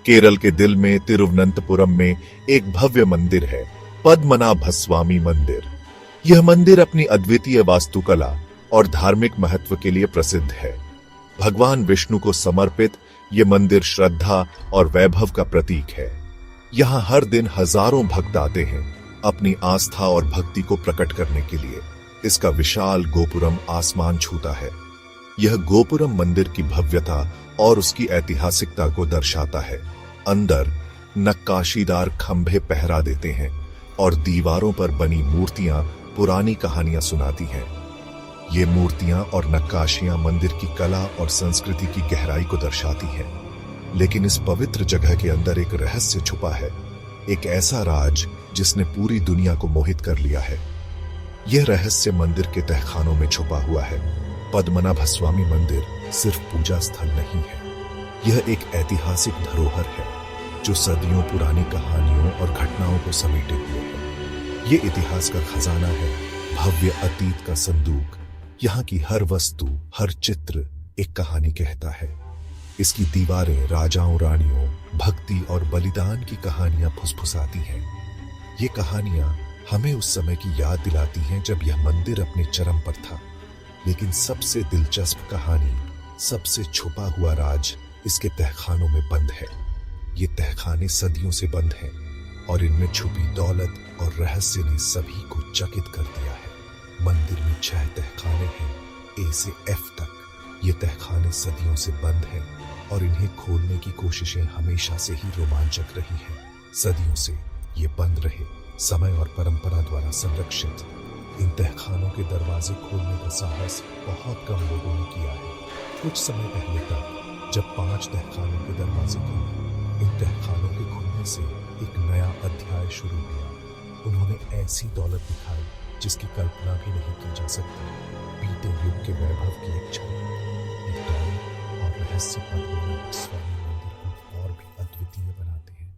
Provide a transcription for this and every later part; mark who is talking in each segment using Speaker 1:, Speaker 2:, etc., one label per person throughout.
Speaker 1: केरल के दिल में तिरुवनंतपुरम में एक भव्य मंदिर है, पद्मनाभस्वामी मंदिर। यह मंदिर अपनी अद्वितीय वास्तुकला और धार्मिक महत्व के लिए प्रसिद्ध है। भगवान विष्णु को समर्पित यह मंदिर श्रद्धा और वैभव का प्रतीक है। यहाँ हर दिन हजारों भक्त आते हैं अपनी आस्था और भक्ति को प्रकट करने के लिए। इसका विशाल गोपुरम आसमान छूता है। यह गोपुरम मंदिर की भव्यता और उसकी ऐतिहासिकता को दर्शाता है। अंदर नक्काशीदार खंभे पहरा देते हैं और दीवारों पर बनी मूर्तियां पुरानी कहानियां सुनाती हैं। ये मूर्तियां और नक्काशियां मंदिर की कला और संस्कृति की गहराई को दर्शाती हैं। लेकिन इस पवित्र जगह के अंदर एक रहस्य छुपा है, एक ऐसा राज जिसने पूरी दुनिया को मोहित कर लिया है। यह रहस्य मंदिर के तहखानों में छुपा हुआ है। पद्मनाभस्वामी मंदिर सिर्फ पूजा स्थल नहीं है, यह एक ऐतिहासिक धरोहर है जो सदियों पुरानी कहानियों और घटनाओं को समेटे हुए है। यह इतिहास का खजाना है, भव्य अतीत का संदूक। यहाँ की हर वस्तु, हर चित्र एक कहानी कहता है। इसकी दीवारें राजाओं, रानियों, भक्ति और बलिदान की कहानियां फुसफुसाती हैं। ये कहानियां हमें उस समय की याद दिलाती हैं जब यह मंदिर अपने चरम पर था। लेकिन सबसे दिलचस्प कहानी, सबसे छुपा हुआ राज इसके तहखानों में बंद है। ये तहखाने सदियों से बंद हैं और इनमें छुपी दौलत और रहस्य ने सभी को चकित कर दिया है। मंदिर में 6 तहखाने हैं, ए से एफ तक। ये तहखाने सदियों से बंद हैं और इन्हें खोलने की कोशिशें हमेशा से ही रोमांचक रही हैं। सदियों से ये बंद रहे, समय और परंपरा द्वारा संरक्षित। इन तहखानों के दरवाजे खोलने का साहस बहुत कम लोगों ने किया है। कुछ समय पहले तक जब 5 तहखानों के दरवाजे खुले, इन तहखानों के खुलने से एक नया अध्याय शुरू हुआ। उन्होंने ऐसी दौलत दिखाई जिसकी कल्पना भी नहीं की जा सकती। बीते युग के वैभव की एक झलक, ये दौलत और रहस्य पद्मनाभस्वामी मंदिर को और भी अद्वितीय बनाते हैं।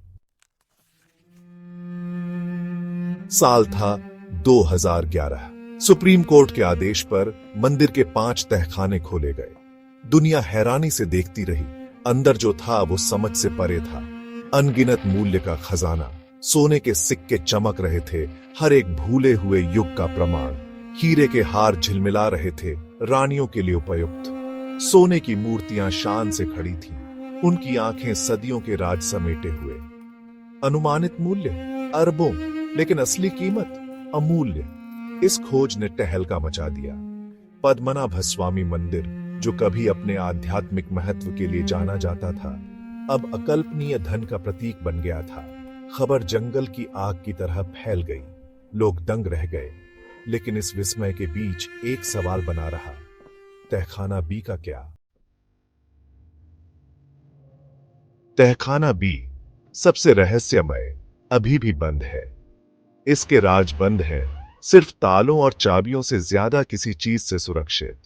Speaker 1: साल था 2011। सुप्रीम कोर्ट के आदेश पर मंदिर के 5 तहखाने खोले गए। दुनिया हैरानी से देखती रही। अंदर जो था वो समझ से परे था। अनगिनत मूल्य का खजाना, सोने के सिक्के चमक रहे थे, हर एक भूले हुए युग का प्रमाण। हीरे के हार झिलमिला रहे थे, रानियों के लिए उपयुक्त। सोने की मूर्तियां शान से खड़ी थीं, उनकी आंखें सदियों के राज समेटे हुए। अनुमानित मूल्य अरबों, लेकिन असली कीमत अमूल्य। इस खोज ने तहलका मचा दिया। पद्मनाभस्वामी मंदिर, जो कभी अपने आध्यात्मिक महत्व के लिए जाना जाता था, अब अकल्पनीय धन का प्रतीक बन गया था। खबर जंगल की आग की तरह फैल गई। लोग दंग रह गए। लेकिन इस विस्मय के बीच एक सवाल बना रहा, तहखाना बी का क्या? तहखाना बी सबसे रहस्यमय अभी भी बंद है। इसके राज बंद है, सिर्फ तालों और चाबियों से ज्यादा किसी चीज से सुरक्षित।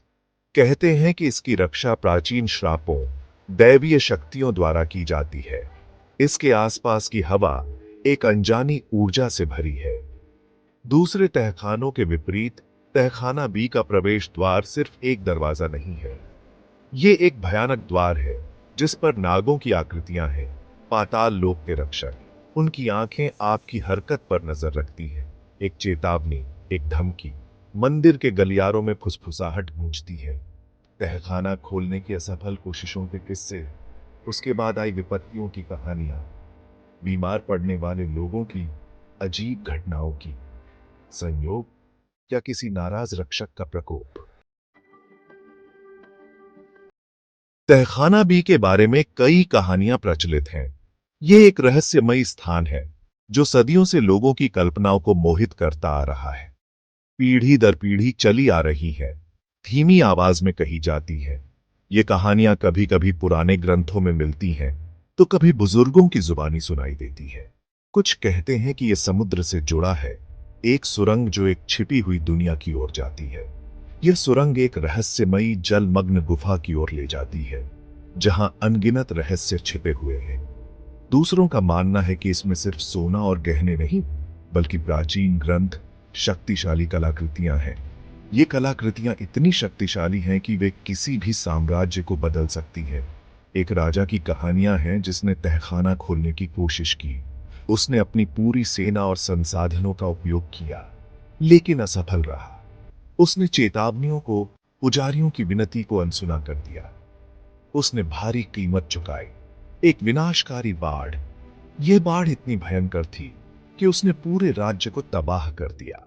Speaker 1: कहते हैं कि इसकी रक्षा प्राचीन श्रापों, दैवीय शक्तियों द्वारा की जाती है। इसके आसपास की हवा एक अनजानी ऊर्जा से भरी है। दूसरे तहखानों के विपरीत, तहखाना बी का प्रवेश द्वार सिर्फ एक दरवाजा नहीं है। ये एक भयानक द्वार है जिस पर नागों की आकृतियां हैं, पाताल लोक के रक्षक। उनकी आंखें आपकी हरकत पर नजर रखती हैं। एक चेतावनी, एक धमकी। मंदिर के गलियारों में फुसफुसाहट गूंजती है। तहखाना खोलने की असफल कोशिशों के किस्से, उसके बाद आई विपत्तियों की कहानियां, बीमार पड़ने वाले लोगों की अजीब घटनाओं की। संयोग या किसी नाराज रक्षक का प्रकोप? तहखाना बी के बारे में कई कहानियां प्रचलित हैं। यह एक रहस्यमयी स्थान है जो सदियों से लोगों की कल्पनाओं को मोहित करता आ रहा है। पीढ़ी दर पीढ़ी चली आ रही है, धीमी आवाज में कही जाती है। ये कहानियां कभी कभी पुराने ग्रंथों में मिलती हैं, तो कभी बुजुर्गों की जुबानी सुनाई देती है। कुछ कहते हैं कि यह समुद्र से जुड़ा है, एक सुरंग जो एक छिपी हुई दुनिया की ओर जाती है। यह सुरंग एक रहस्यमयी जलमग्न गुफा की ओर ले जाती है, जहां अनगिनत रहस्य छिपे हुए हैं। दूसरों का मानना है कि इसमें सिर्फ सोना और गहने नहीं, बल्कि प्राचीन ग्रंथ, शक्तिशाली कलाकृतियां हैं। ये कलाकृतियां इतनी शक्तिशाली हैं कि वे किसी भी साम्राज्य को बदल सकती हैं। एक राजा की कहानियां हैं जिसने तहखाना खोलने की कोशिश की। उसने अपनी पूरी सेना और संसाधनों का उपयोग किया, लेकिन असफल रहा। उसने चेतावनियों को, पुजारियों की विनती को अनसुना कर दिया। उसने भारी कीमत चुकाई, एक विनाशकारी बाढ़। यह बाढ़ इतनी भयंकर थी कि उसने पूरे राज्य को तबाह कर दिया।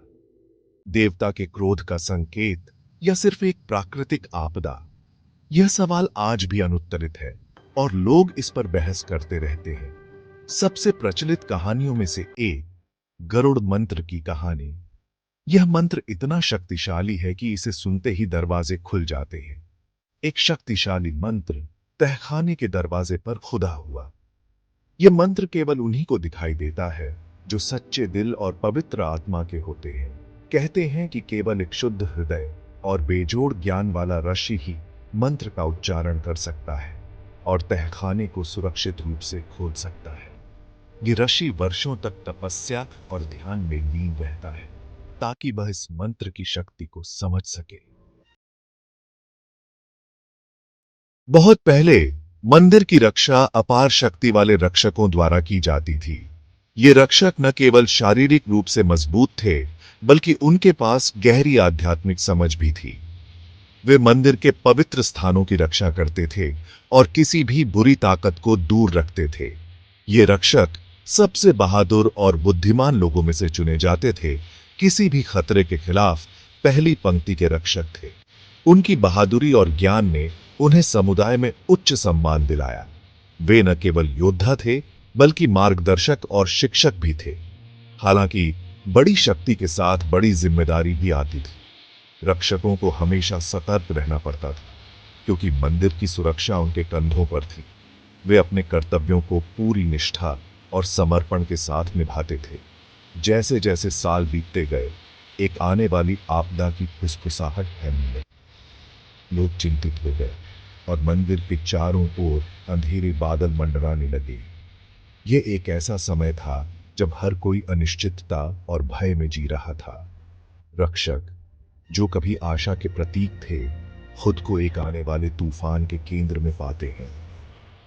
Speaker 1: देवता के क्रोध का संकेत या सिर्फ एक प्राकृतिक आपदा? यह सवाल आज भी अनुत्तरित है और लोग इस पर बहस करते रहते हैं। सबसे प्रचलित कहानियों में से एक गरुड़ मंत्र की कहानी। यह मंत्र इतना शक्तिशाली है कि इसे सुनते ही दरवाजे खुल जाते हैं। एक शक्तिशाली मंत्र तहखाने के दरवाजे पर खुदा हुआ। यह मंत्र केवल उन्हीं को दिखाई देता है जो सच्चे दिल और पवित्र आत्मा के होते हैं। कहते हैं कि केवल एक शुद्ध हृदय और बेजोड़ ज्ञान वाला ऋषि ही मंत्र का उच्चारण कर सकता है और तहखाने को सुरक्षित रूप से खोल सकता है। ये ऋषि वर्षों तक तपस्या और ध्यान में लीन रहता है ताकि वह इस मंत्र की शक्ति को समझ सके। बहुत पहले मंदिर की रक्षा अपार शक्ति वाले रक्षकों द्वारा की जाती थी। ये रक्षक न केवल शारीरिक रूप से मजबूत थे, बल्कि उनके पास गहरी आध्यात्मिक समझ भी थी। वे मंदिर के पवित्र स्थानों की रक्षा करते थे और किसी भी बुरी ताकत को दूर रखते थे। ये रक्षक सबसे बहादुर और बुद्धिमान लोगों में से चुने जाते थे। किसी भी खतरे के खिलाफ पहली पंक्ति के रक्षक थे। उनकी बहादुरी और ज्ञान ने उन्हें समुदाय में उच्च सम्मान दिलाया। वे न केवल योद्धा थे, बल्कि मार्गदर्शक और शिक्षक भी थे। हालांकि बड़ी शक्ति के साथ बड़ी जिम्मेदारी भी आती थी। रक्षकों को हमेशा सतर्क रहना पड़ता था, क्योंकि मंदिर की सुरक्षा उनके कंधों पर थी। वे अपने कर्तव्यों को पूरी निष्ठा और समर्पण के साथ निभाते थे। जैसे जैसे साल बीतते गए, एक आने वाली आपदा की फुसफुसाहट फैलने लगी। लोग चिंतित हो गए और मंदिर के चारों ओर अंधेरे बादल मंडराने लगे। यह एक ऐसा समय था जब हर कोई अनिश्चितता और भय में जी रहा था। रक्षक, जो कभी आशा के प्रतीक थे, खुद को एक आने वाले तूफान के केंद्र में पाते हैं।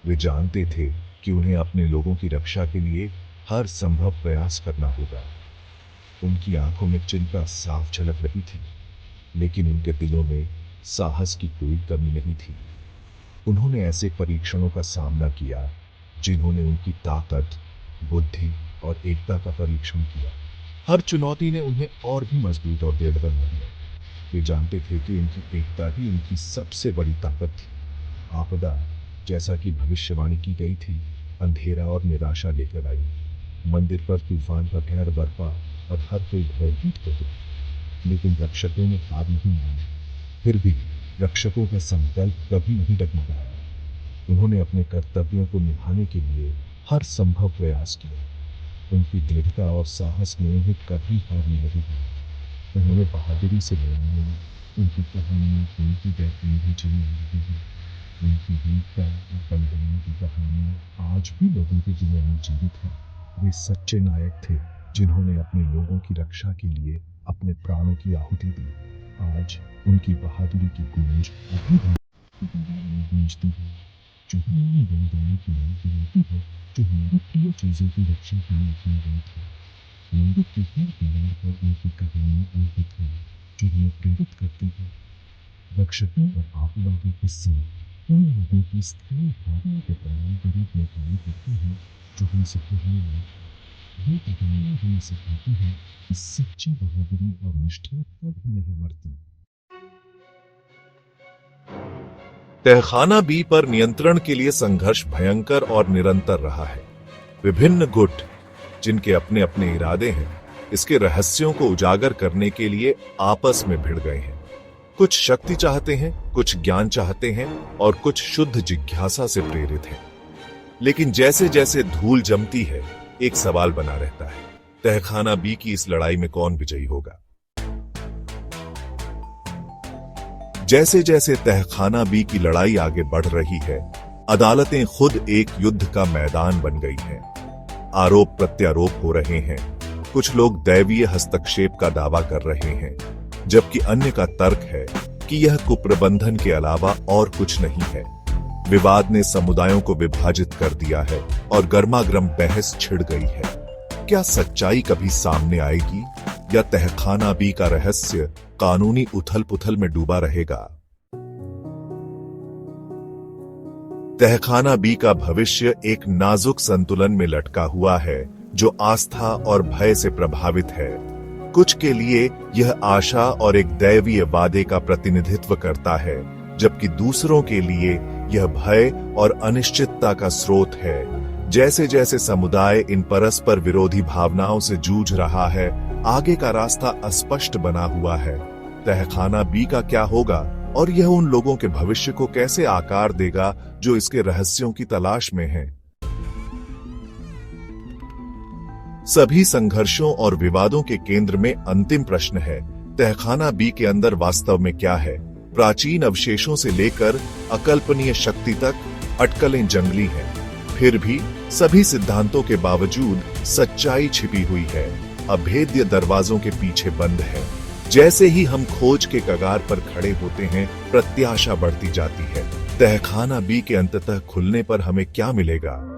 Speaker 1: वे जानते थे कि उन्हें अपने लोगों की रक्षा के लिए हर संभव प्रयास करना होगा। उनकी आंखों में चिंता साफ झलक रही थी, लेकिन उनके दिलों में साहस की कोई कमी नहीं थी। उन्होंने ऐसे परीक्षणों का सामना किया जिन्होंने उनकी ताकत, बुद्धि और एकता का परीक्षण किया। हर चुनौती ने उन्हें और भी मजबूत और दृढ़ बना दिया। वे जानते थे कि उनकी एकता ही उनकी सबसे बड़ी ताकत थी। आपदा, जैसा कि भविष्यवाणी की गई थी, अंधेरा और निराशा लेकर आई। मंदिर पर तूफान का कहर बरपा और हर कोई भयभीत हो गया, लेकिन रक्षकों ने हार नहीं मानी। फिर भी रक्षकों का संकल्प कभी नहीं डगमगाया। उन्होंने अपने कर्तव्यों को निभाने के लिए हर संभव प्रयास किया। उनकी दृढ़ता और साहस ने उन्हें कभी हारने नहीं दिया। उन्होंने बहादुरी से लड़ाई, उनकी कहानियाँ उनकी बैठने भी चली आ रही है। उनकी वीरता और बलिदान की कहानियाँ आज भी लोगों के दिलों में जीवित है। वे सच्चे नायक थे जिन्होंने अपने लोगों की रक्षा के लिए अपने प्राणों की आहुति दी। आज उनकी बहादुरी की गूंज अभी भी गूंजती है। जो उन्होंने बलिदान किया होती है, जो हमारी प्रिय चीजों की रक्षा के लिए किया गया था। मंदिर के हर दीवार पर उनकी कहानियाँ अंकित है, जो हमें प्रेरित करती है। रक्षकों और आपदा के किस्से उन लोगों की स्थायी भावना के पारंपरिक में काम करते हैं जो हमें सिखाते हैं। ये कहानियाँ हमें सिखाती हैं कि सच्ची बहादुरी और निष्ठा कभी नहीं मरती। तहखाना बी पर नियंत्रण के लिए संघर्ष भयंकर और निरंतर रहा है। विभिन्न गुट, जिनके अपने अपने इरादे हैं, इसके रहस्यों को उजागर करने के लिए आपस में भिड़ गए हैं। कुछ शक्ति चाहते हैं, कुछ ज्ञान चाहते हैं और कुछ शुद्ध जिज्ञासा से प्रेरित हैं। लेकिन जैसे जैसे धूल जमती है, एक सवाल बना रहता है, तहखाना बी की इस लड़ाई में कौन विजयी होगा? जैसे जैसे तहखाना बी की लड़ाई आगे बढ़ रही है, अदालतें खुद एक युद्ध का मैदान बन गई हैं। आरोप प्रत्यारोप हो रहे हैं। कुछ लोग दैवीय हस्तक्षेप का दावा कर रहे हैं, जबकि अन्य का तर्क है कि यह कुप्रबंधन के अलावा और कुछ नहीं है। विवाद ने समुदायों को विभाजित कर दिया है और गर्मागर्म बहस छिड़ गई है। क्या सच्चाई कभी सामने आएगी या तहखाना बी का रहस्य कानूनी उथल-पुथल में डूबा रहेगा? तहखाना बी का भविष्य एक नाजुक संतुलन में लटका हुआ है, जो आस्था और भय से प्रभावित है। कुछ के लिए यह आशा और एक दैवीय वादे का प्रतिनिधित्व करता है, जबकि दूसरों के लिए यह भय और अनिश्चितता का स्रोत है। जैसे जैसे समुदाय इन परस्पर विरोधी भावनाओं से जूझ रहा है, आगे का रास्ता अस्पष्ट बना हुआ है। तहखाना बी का क्या होगा और यह उन लोगों के भविष्य को कैसे आकार देगा जो इसके रहस्यों की तलाश में हैं? सभी संघर्षों और विवादों के केंद्र में अंतिम प्रश्न है, तहखाना बी के अंदर वास्तव में क्या है? प्राचीन अवशेषों से लेकर अकल्पनीय शक्ति तक अटकलें जंगली हैं। फिर भी सभी सिद्धांतों के बावजूद सच्चाई छिपी हुई है, अभेद्य दरवाजों के पीछे बंद है। जैसे ही हम खोज के कगार पर खड़े होते हैं, प्रत्याशा बढ़ती जाती है। तहखाना बी के अंततः खुलने पर हमें क्या मिलेगा?